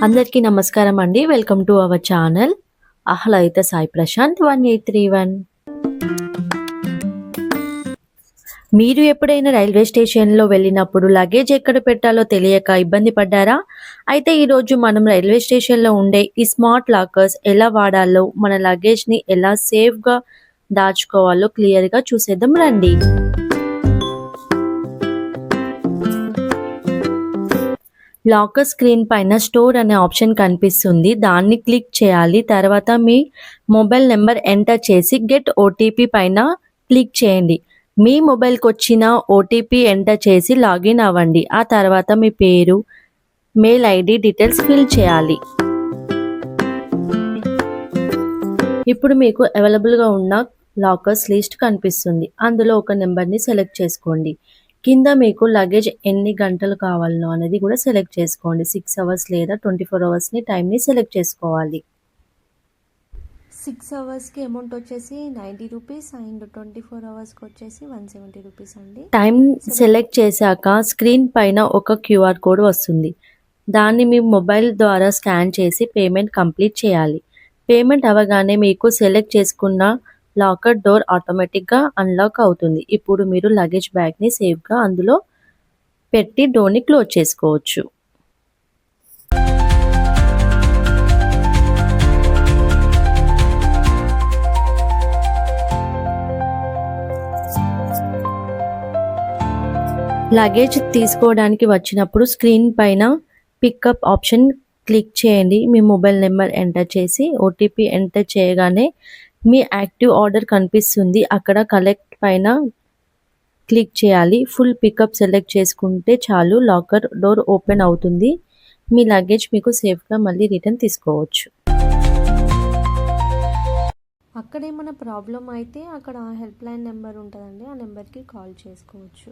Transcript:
అందరికీ నమస్కారం అండి. Welcome to our channel Ahladita Sai Prashanth 1831. మీరు ఎప్పుడైనా రైల్వే స్టేషన్లో వెళ్ళినప్పుడు లగేజ్ ఎక్కడ పెట్టాలో తెలియక ఇబ్బంది పడ్డారా? అయితే ఈరోజు మనం రైల్వే స్టేషన్లో ఉండే ఈ స్మార్ట్ లాకర్స్ ఎలా వాడాలో, మన లగేజ్ని ఎలా సేఫ్గా దాచుకోవాలో క్లియర్గా చూసేద్దాం రండి. లాకర్ స్క్రీన్ పైన స్టోర్ అనే ఆప్షన్ కనిపిస్తుంది. దాన్ని క్లిక్ చేయాలి. తర్వాత మీ మొబైల్ నెంబర్ ఎంటర్ చేసి గెట్ ఓటీపీ పైన క్లిక్ చేయండి. మీ మొబైల్కి వచ్చిన ఓటీపీ ఎంటర్ చేసి లాగిన్ అవ్వండి. ఆ తర్వాత మీ పేరు, మెయిల్ ఐడి డీటెయిల్స్ ఫిల్ చేయాలి. ఇప్పుడు మీకు అవైలబుల్గా ఉన్న లాకర్స్ లిస్ట్ కనిపిస్తుంది. అందులో ఒక నెంబర్ని సెలెక్ట్ చేసుకోండి. కింద మీకు లగేజ్ ఎన్ని గంటలు కావాలనో అనేది కూడా సెలెక్ట్ చేసుకోండి. 6 అవర్స్ లేదా 24 అవర్స్ని టైంని సెలెక్ట్ చేసుకోవాలి. 6 అవర్స్కి అమౌంట్ వచ్చేసి 90 రూపీస్ అండ్ 24 అవర్స్కి వచ్చేసి 170 రూపీస్ అండి. టైం సెలెక్ట్ చేశాక స్క్రీన్ పైన ఒక క్యూఆర్ కోడ్ వస్తుంది. దాన్ని మీ మొబైల్ ద్వారా స్కాన్ చేసి పేమెంట్ కంప్లీట్ చేయాలి. పేమెంట్ అవ్వగానే మీకు సెలెక్ట్ చేసుకున్న లాకర్ డోర్ ఆటోమేటిక్గా అన్లాక్ అవుతుంది. ఇప్పుడు మీరు లగేజ్ బ్యాగ్ని సేఫ్గా అందులో పెట్టి డోర్ని క్లోజ్ చేసుకోవచ్చు. లగేజ్ తీసుకోవడానికి వచ్చినప్పుడు స్క్రీన్ పైన పికప్ ఆప్షన్ క్లిక్ చేయండి. మీ మొబైల్ నెంబర్ ఎంటర్ చేసి ఓటీపీ ఎంటర్ చేయగానే మీ యాక్టివ్ ఆర్డర్ కనిపిస్తుంది. అక్కడ కలెక్ట్ పైన క్లిక్ చేయాలి. ఫుల్ పికప్ సెలెక్ట్ చేసుకుంటే చాలు, లాకర్ డోర్ ఓపెన్ అవుతుంది. మీ లగేజ్ మీకు సేఫ్గా మళ్ళీ రిటర్న్ తీసుకోవచ్చు. అక్కడ ఏమైనా ప్రాబ్లం అయితే అక్కడ హెల్ప్ లైన్ నెంబర్ ఉంటుందండి, ఆ నెంబర్కి కాల్ చేసుకోవచ్చు.